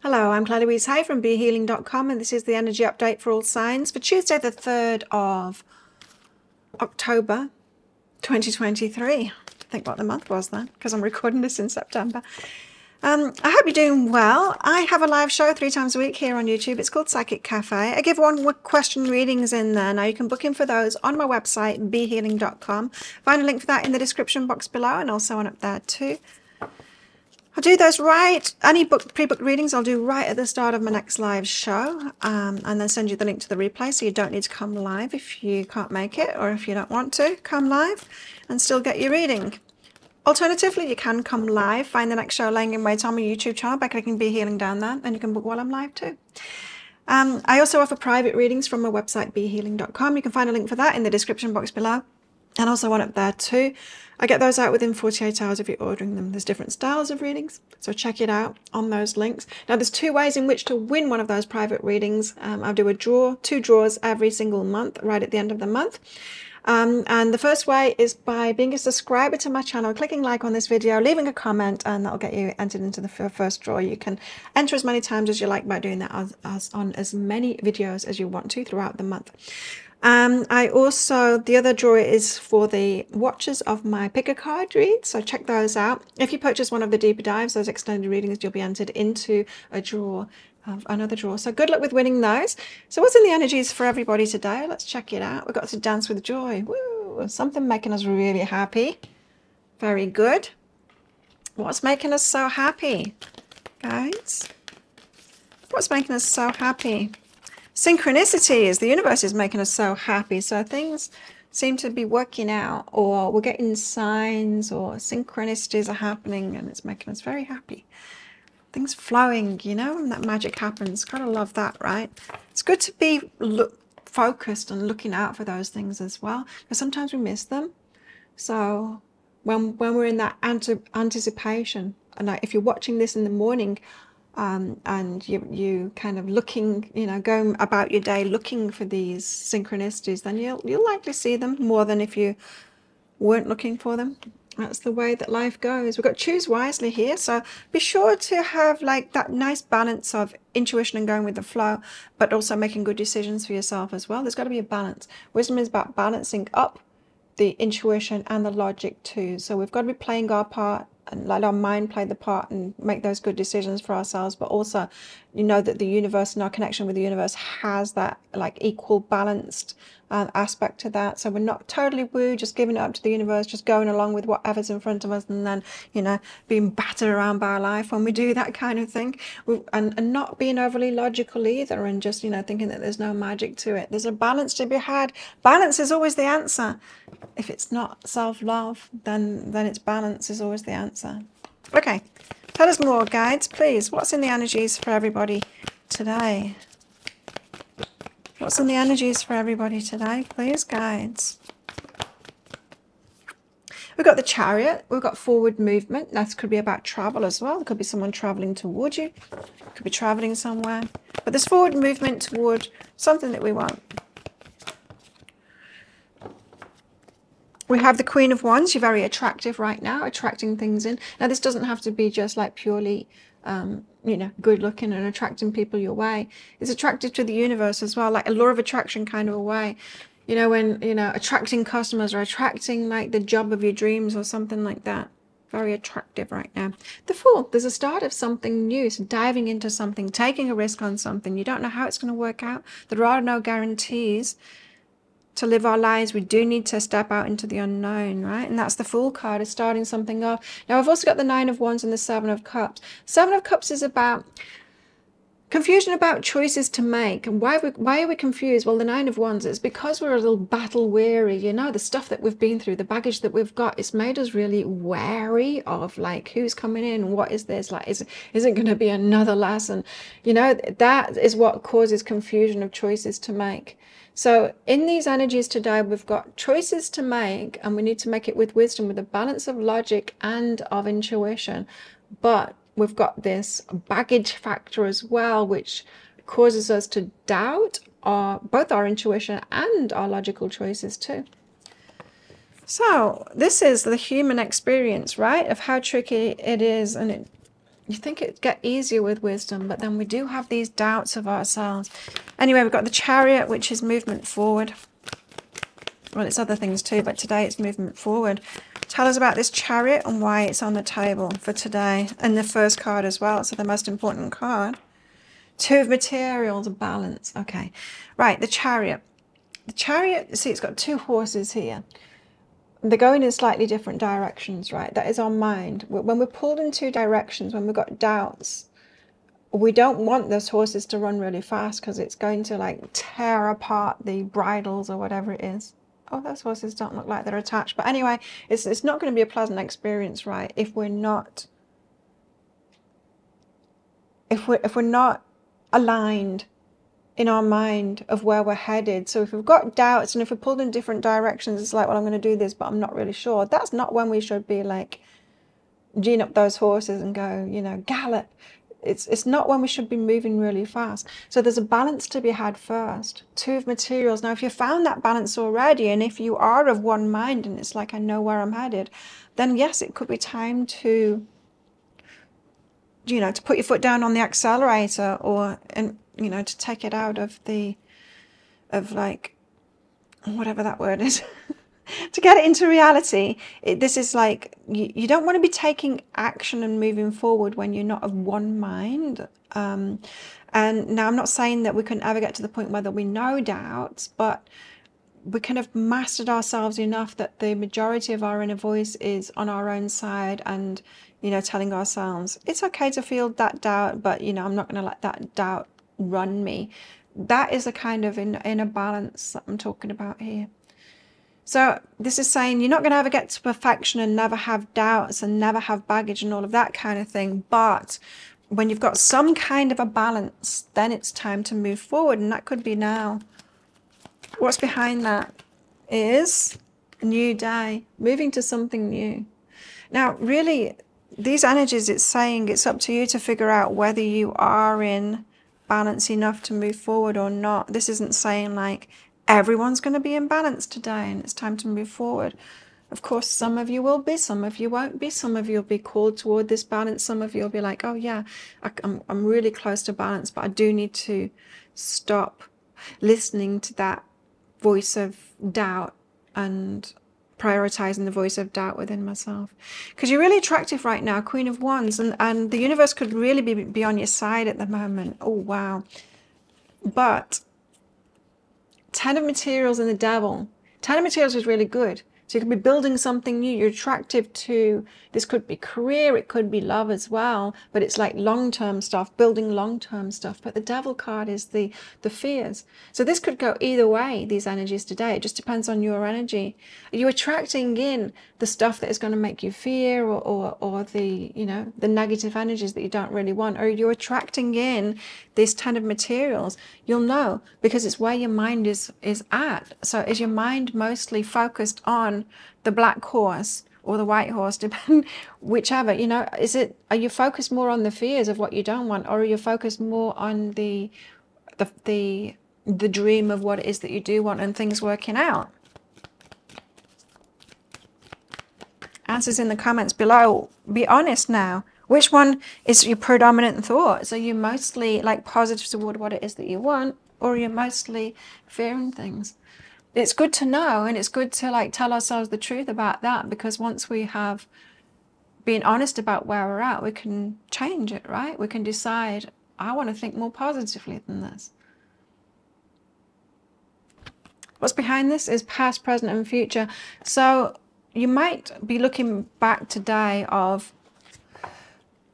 Hello, I'm Claire Louise Hay from BeHealing.com, and this is the energy update for all signs for Tuesday, the 3rd of October 2023. Think what the month was then, because I'm recording this in September. I hope you're doing well. I have a live show 3 times a week here on YouTube. It's called Psychic Cafe. I give one question readings in there. Now you can book in for those on my website, BeHealing.com. Find a link for that in the description box below and also on up there too. I'll do those right. Any pre-booked readings I'll do right at the start of my next live show, and then send you the link to the replay, so you don't need to come live if you can't make it, or if you don't want to come live and still get your reading. Alternatively, you can come live, find the next show laying in wait on my YouTube channel by clicking Be Healing down there, and you can book while I'm live too. I also offer private readings from my website, BeHealing.com. You can find a link for that in the description box below, and also one up there too. I get those out within 48 hours if you're ordering them. There's different styles of readings, so check it out on those links. Now, there's 2 ways in which to win one of those private readings. I'll do a draw, 2 draws every single month, right at the end of the month. And the first way is by being a subscriber to my channel, clicking like on this video, leaving a comment, and that'll get you entered into the first draw. You can enter as many times as you like by doing that on as many videos as you want to throughout the month. The other draw is for the watchers of my pick a card read, so check those out. If you purchase one of the deeper dives, those extended readings, you'll be entered into a draw, another draw. So good luck with winning those. So what's in the energies for everybody today? Let's check it out. We've got to dance with joy. Woo! Something making us really happy. Very good. What's making us so happy, guys? What's making us so happy? Synchronicities. The universe is making us so happy. So things seem to be working out, or we're getting signs, or synchronicities are happening, and it's making us very happy. Things flowing, you know, when that magic happens. Gotta love that, right? It's good to be focused and looking out for those things as well, because sometimes we miss them. So when we're in that anticipation, and like if you're watching this in the morning, and you kind of looking, you know, going about your day looking for these synchronicities, then you'll likely see them more than if you weren't looking for them. That's the way that life goes. We've got to choose wisely here, so be sure to have like that nice balance of intuition and going with the flow, but also making good decisions for yourself as well. There's got to be a balance. Wisdom is about balancing up the intuition and the logic too. So we've got to be playing our part and let our mind play the part and make those good decisions for ourselves, but also you know that the universe and our connection with the universe has that like equal balanced aspect to that. So we're not totally woo, just giving it up to the universe, just going along with whatever's in front of us, and then, you know, being battered around by life when we do that kind of thing. And not being overly logical either, and just, you know, thinking that there's no magic to it. There's a balance to be had. Balance is always the answer. If it's not self-love, then it's balance is always the answer. Okay, tell us more, guides, please. What's in the energies for everybody today? What's in the energies for everybody today, please, guides? We've got the Chariot. We've got forward movement. That could be about travel as well. It could be someone traveling toward you. It could be traveling somewhere. But there's forward movement toward something that we want. We have the Queen of Wands. You're very attractive right now, attracting things in. Now, this doesn't have to be just like purely, you know, good looking and attracting people your way. It's attractive to the universe as well, like a law of attraction kind of a way. You know, when, you know, attracting customers or attracting like the job of your dreams or something like that. Very attractive right now. The Fool, there's a start of something new, so diving into something, taking a risk on something. You don't know how it's going to work out. There are no guarantees. To live our lives, we do need to step out into the unknown, right? And that's the Fool card, is starting something off. Now, I've also got the 9 of Wands and the 7 of Cups. 7 of Cups is about confusion about choices to make. And why are we confused? Well, the 9 of Wands is because we're a little battle weary, you know, the stuff that we've been through, the baggage that we've got, it's made us really wary of like who's coming in, what is this, like is it going to be another lesson? You know, that is what causes confusion of choices to make. So in these energies today, we've got choices to make, and we need to make it with wisdom, with a balance of logic and of intuition. But we've got this baggage factor as well, which causes us to doubt both our intuition and our logical choices too. So this is the human experience, right, of how tricky it is, and You think it'd get easier with wisdom, but then we do have these doubts of ourselves. Anyway, we've got the Chariot, which is movement forward. Well, it's other things too, but today it's movement forward. Tell us about this Chariot and why it's on the table for today. And the first card as well, so the most important card. Two of Materials, balance. Okay, right, the Chariot. The Chariot, see, it's got two horses here. They're going in slightly different directions, right? That is our mind. When we're pulled in two directions, when we've got doubts, we don't want those horses to run really fast because it's going to like tear apart the bridles or whatever it is. Oh, those horses don't look like they're attached. But anyway, it's not going to be a pleasant experience, right? If we're not aligned in our mind of where we're headed. So if we've got doubts and if we're pulled in different directions, it's like, well, I'm going to do this, but I'm not really sure. That's not when we should be like gene up those horses and go, you know, gallop. It's not when we should be moving really fast. So there's a balance to be had first. Two of Materials. Now, if you found that balance already, and if you are of one mind and it's like, I know where I'm headed, then yes, it could be time to, you know, to put your foot down on the accelerator, or, and you know, to take it out of the, of like, whatever that word is, to get it into reality. This is like, you don't want to be taking action and moving forward when you're not of one mind. And now I'm not saying that we can ever get to the point where there'll be no doubts, but we kind of mastered ourselves enough that the majority of our inner voice is on our own side, and, you know, telling ourselves, it's okay to feel that doubt, but, you know, I'm not going to let that doubt run me. That is a kind of inner balance that I'm talking about here. So this is saying you're not going to ever get to perfection and never have doubts and never have baggage and all of that kind of thing. But when you've got some kind of a balance, then it's time to move forward. And that could be now. What's behind that is a new day, moving to something new. Now, really, these energies, it's saying it's up to you to figure out whether you are in balance enough to move forward or not. This isn't saying like, everyone's going to be in balance today and it's time to move forward. Of course, some of you will be, some of you won't be. Some of you will be called toward this balance. Some of you will be like, oh yeah, I'm really close to balance, but I do need to stop listening to that voice of doubt and prioritizing the voice of doubt within myself. Because you're really attractive right now, Queen of Wands, and the universe could really be on your side at the moment. Oh, wow. But Ten of Materials and the Devil. Ten of Materials is really good. So you could be building something new. You're attractive to, this could be career, it could be love as well, but it's like long-term stuff, building long-term stuff. But the Devil card is the fears. So this could go either way, these energies today. It just depends on your energy. Are you attracting in the stuff that is going to make you fear, or the, you know, the negative energies that you don't really want? Or are you attracting in this Ten of Materials? You'll know, because it's where your mind is at. So is your mind mostly focused on the black horse or the white horse, depending, whichever, you know, are you focused more on the fears of what you don't want, or are you focused more on the dream of what it is that you do want and things working out? Answers in the comments below. Be honest now. Which one is your predominant thoughts? Are you mostly like positive toward what it is that you want, or are you mostly fearing things? It's good to know, and it's good to like tell ourselves the truth about that, because once we have been honest about where we're at, we can change it, right? We can decide, I want to think more positively than this. What's behind this is past, present, and future. So you might be looking back today of,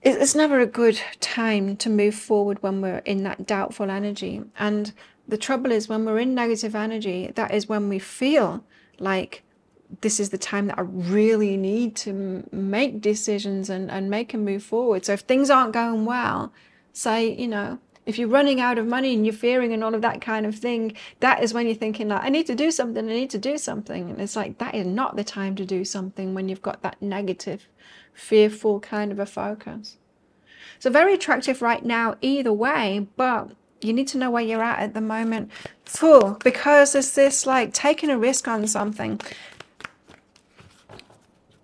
it's never a good time to move forward when we're in that doubtful energy. And the trouble is, when we're in negative energy, that is when we feel like this is the time that I really need to make decisions and make a move forward. So if things aren't going well, say, you know, if you're running out of money and you're fearing and all of that kind of thing, that is when you're thinking like, I need to do something, I need to do something. And it's like, that is not the time to do something when you've got that negative, fearful kind of a focus. So very attractive right now either way, but you need to know where you're at the moment. Because there's this like taking a risk on something.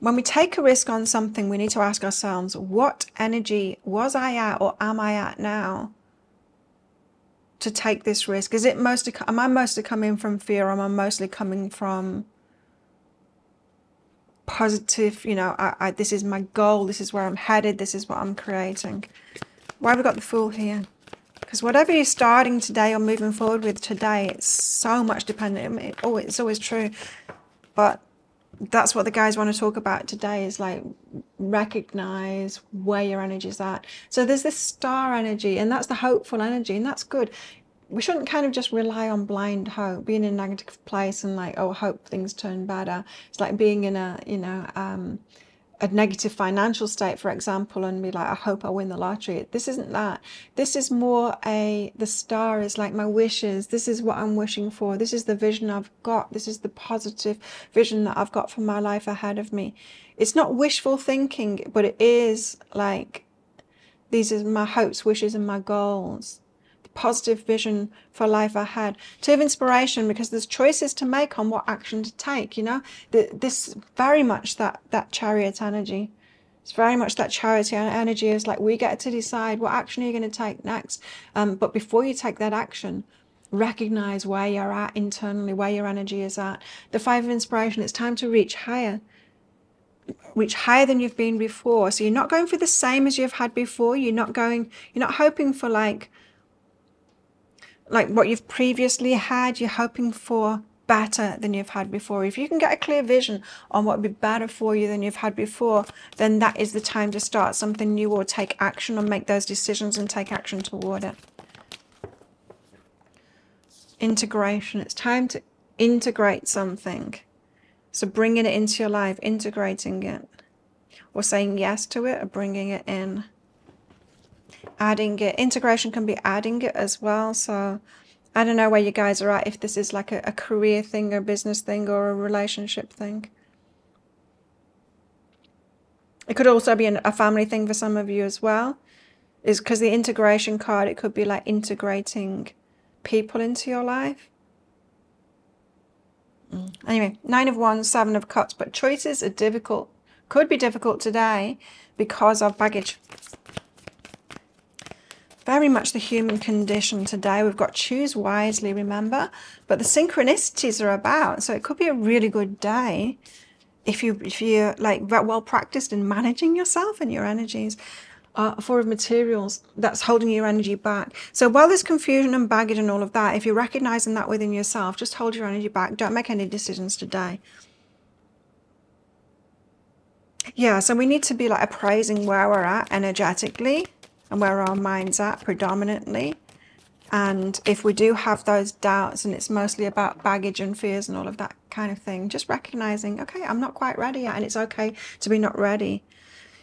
when we take a risk on something, we need to ask ourselves, what energy was I at or am I at now to take this risk? Is it mostly, am I mostly coming from fear, or am I mostly coming from positive, you know, this is my goal, this is where I'm headed, this is what I'm creating? Why have we got the Fool here? Because whatever you're starting today or moving forward with today, it's so much dependent. It's always true. But that's what the guys want to talk about today, is like recognize where your energy is at. So there's this star energy, and that's the hopeful energy, and that's good. We shouldn't kind of just rely on blind hope, being in a negative place and like, oh, hope things turn better. It's like being in a, you know, a negative financial state, for example, and be like, I hope I win the lottery. This isn't that. This is more the star is like my wishes. This is what I'm wishing for. This is the vision I've got. This is the positive vision that I've got for my life ahead of me. It's not wishful thinking, but it is like, these are my hopes, wishes, and my goals. Positive vision for life ahead. Two of inspiration, because there's choices to make on what action to take, you know. This very much that chariot energy. It's very much that chariot energy, is like, we get to decide what action you're going to take next. But before you take that action, recognize where you're at internally, where your energy is at. The Five of Inspiration, it's time to reach higher. Reach higher than you've been before. So you're not going for the same as you've had before. You're not hoping for like what you've previously had. You're hoping for better than you've had before. If you can get a clear vision on what would be better for you than you've had before, then that is the time to start something new, or take action, or make those decisions and take action toward it. Integration. It's time to integrate something. So bringing it into your life, integrating it, or saying yes to it, or bringing it in. Adding it. Integration can be adding it as well. So I don't know where you guys are at, if this is like a career thing, a business thing, or a relationship thing. It could also be a family thing for some of you as well. Is because the integration card, it could be like integrating people into your life. Anyway, 9 of Wands, 7 of Cups. But choices are difficult. Could be difficult today because of baggage. Very much the human condition today. We've got choose wisely, remember? But the synchronicities are about. So it could be a really good day if you're like well practiced in managing yourself and your energies. 4 of Materials, that's holding your energy back. So while there's confusion and baggage and all of that, if you're recognizing that within yourself, just hold your energy back. Don't make any decisions today. Yeah, so we need to be like appraising where we're at energetically and where our mind's at predominantly. And if we do have those doubts and it's mostly about baggage and fears and all of that kind of thing, just recognizing, okay, I'm not quite ready yet, and it's okay to be not ready.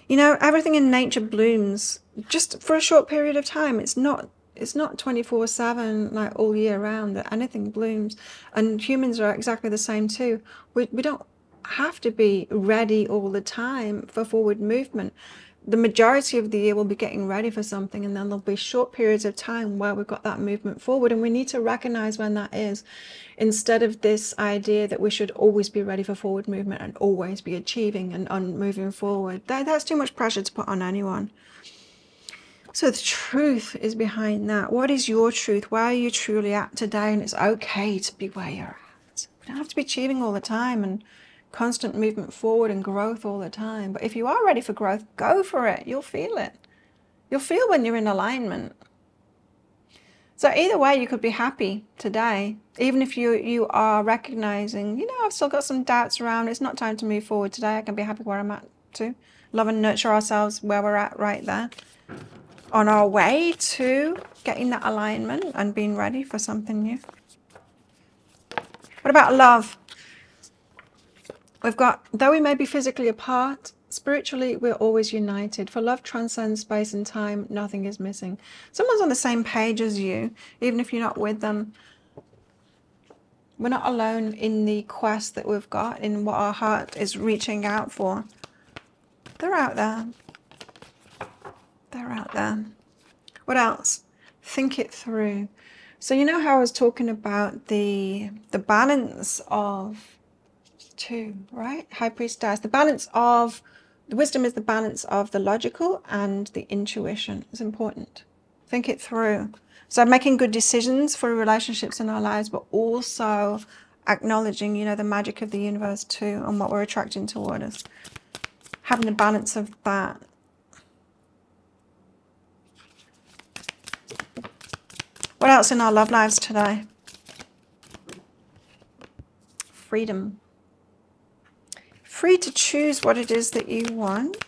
You know, everything in nature blooms just for a short period of time. It's not 24/7, like all year round, that anything blooms. And humans are exactly the same too. We don't have to be ready all the time for forward movement. The majority of the year we'll be getting ready for something, and then there'll be short periods of time where we've got that movement forward, and we need to recognize when that is, instead of this idea that we should always be ready for forward movement and always be achieving and moving forward. That's too much pressure to put on anyone. So the truth is behind that. What is your truth? Where are you truly at today? And it's okay to be where you're at. We don't have to be achieving all the time and constant movement forward and growth all the time. But if you are ready for growth, go for it. You'll feel it. You'll feel when you're in alignment. So either way, you could be happy today, even if you are recognizing, you know, I've still got some doubts around. It's not time to move forward today. I can be happy where I'm at too. Love and nurture ourselves where we're at right there, on our way to getting that alignment and being ready for something new. What about love? We've got, though we may be physically apart, spiritually we're always united. For love transcends space and time, nothing is missing. Someone's on the same page as you, even if you're not with them. We're not alone in the quest that we've got, in what our heart is reaching out for. They're out there. They're out there. What else? Think it through. So you know how I was talking about the balance of 2, right? High Priestess. The wisdom is the balance of the logical and the intuition. It's important. Think it through. So making good decisions for relationships in our lives, but also acknowledging, you know, the magic of the universe too and what we're attracting toward us. Having a balance of that. What else in our love lives today? Freedom. Free to choose what it is that you want.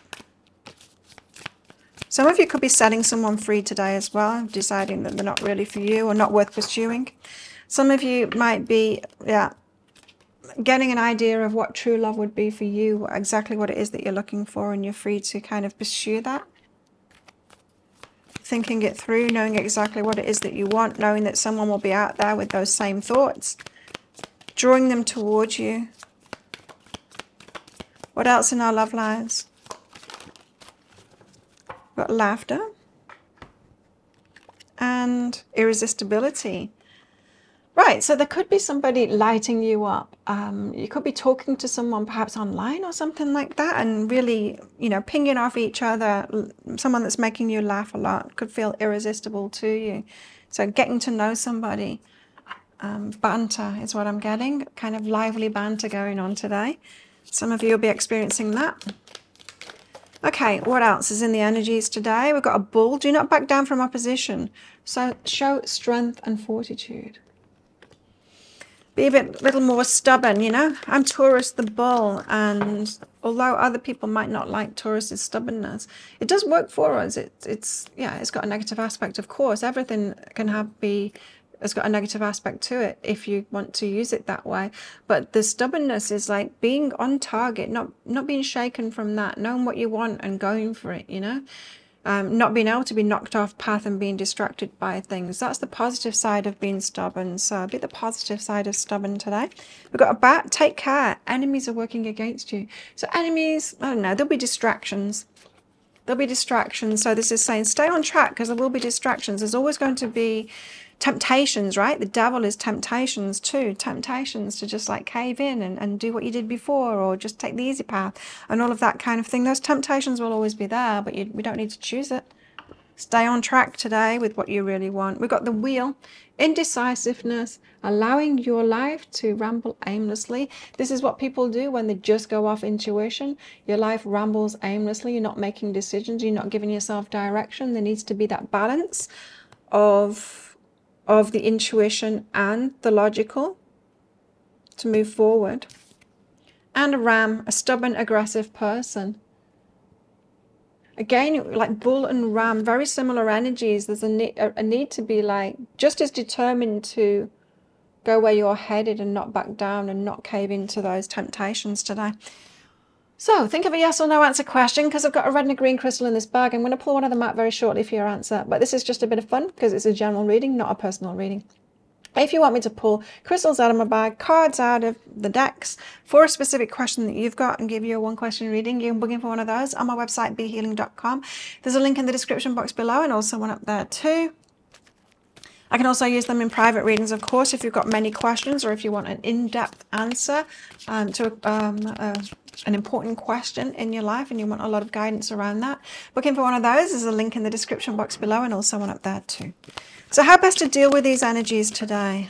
Some of you could be setting someone free today as well, deciding that they're not really for you or not worth pursuing. Some of you might be, getting an idea of what true love would be for you, exactly what it is that you're looking for, and you're free to kind of pursue that. Thinking it through, knowing exactly what it is that you want, knowing that someone will be out there with those same thoughts, drawing them towards you. What else in our love lives? We've got laughter and irresistibility. Right, so there could be somebody lighting you up. You could be talking to someone perhaps online or something like that and really, you know, pinging off each other. Someone that's making you laugh a lot could feel irresistible to you. So getting to know somebody. Banter is what I'm getting. Kind of lively banter going on today. Some of you will be experiencing that. Okay, what else is in the energies today? We've got a bull. Do not back down from opposition. So show strength and fortitude. Be a little more stubborn, you know. I'm Taurus the bull, and although other people might not like Taurus's stubbornness, it does work for us. It's got a negative aspect, of course. Everything has got a negative aspect to it if you want to use it that way. But the stubbornness is like being on target, not being shaken from that, knowing what you want and going for it, you know. Not being able to be knocked off path and being distracted by things. That's the positive side of being stubborn. So be the positive side of stubborn today. We've got a bat. Take care. Enemies are working against you. So enemies, I don't know, there'll be distractions. There'll be distractions. So this is saying stay on track because there will be distractions. There's always going to be temptations, right? The devil is temptations too. Temptations to just like cave in and do what you did before, or just take the easy path and all of that kind of thing. Those temptations will always be there, but we don't need to choose it. Stay on track today with what you really want. We've got the wheel. Indecisiveness, allowing your life to ramble aimlessly. This is what people do when they just go off intuition. Your life rambles aimlessly. You're not making decisions. You're not giving yourself direction. There needs to be that balance of the intuition and the logical to move forward. And a ram, a stubborn, aggressive person. Again, like bull and ram, very similar energies. There's a need to be like just as determined to go where you're headed and not back down and not cave into those temptations today. So think of a yes or no answer question, because I've got a red and a green crystal in this bag. I'm going to pull one of them out very shortly for your answer. But this is just a bit of fun because it's a general reading, not a personal reading. If you want me to pull crystals out of my bag, cards out of the decks for a specific question that you've got and give you a one-question reading, you can book in for one of those on my website, behealing.com. There's a link in the description box below and also one up there too. I can also use them in private readings, of course, if you've got many questions or if you want an in-depth answer to an important question in your life and you want a lot of guidance around that. Booking for one of those, there's a link in the description box below and also one up there too. So how best to deal with these energies today?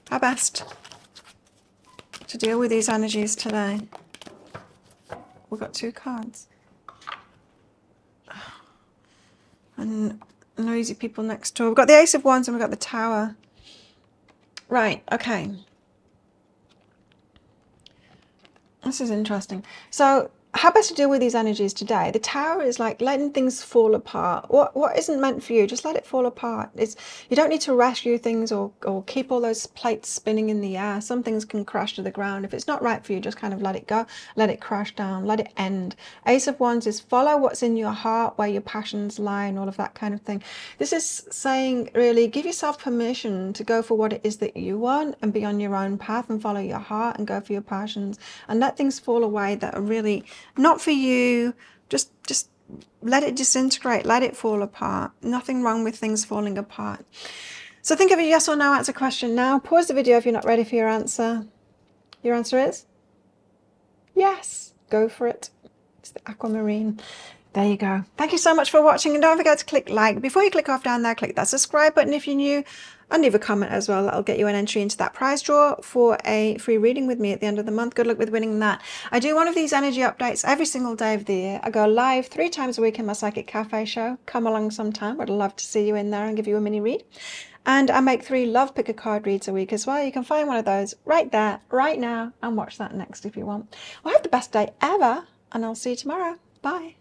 How best to deal with these energies today? We've got 2 cards. And noisy people next door. We've got the Ace of Wands and we've got the Tower. Right, okay. This is interesting. So how best to deal with these energies today? The Tower is like letting things fall apart. What isn't meant for you, just let it fall apart. You don't need to rescue things or keep all those plates spinning in the air. Some things can crash to the ground. If it's not right for you, just kind of let it go, let it crash down, let it end. Ace of Wands is follow what's in your heart, where your passions lie and all of that kind of thing. This is saying really give yourself permission to go for what it is that you want and be on your own path and follow your heart and go for your passions and let things fall away that are really not for you. Just let it disintegrate, let it fall apart. Nothing wrong with things falling apart. So think of a yes or no answer question now. Pause the video if you're not ready for your answer. Your answer is yes. Go for it. It's the aquamarine. There you go. Thank you so much for watching, and don't forget to click like. Before you click off down there, click that subscribe button if you're new, and leave a comment as well. That'll get you an entry into that prize draw for a free reading with me at the end of the month. Good luck with winning that. I do one of these energy updates every single day of the year. I go live 3 times a week in my Psychic Cafe show. Come along sometime. I'd love to see you in there and give you a mini read. And I make 3 love pick a card reads a week as well. You can find one of those right there, right now, and watch that next if you want. Well, have the best day ever, and I'll see you tomorrow. Bye.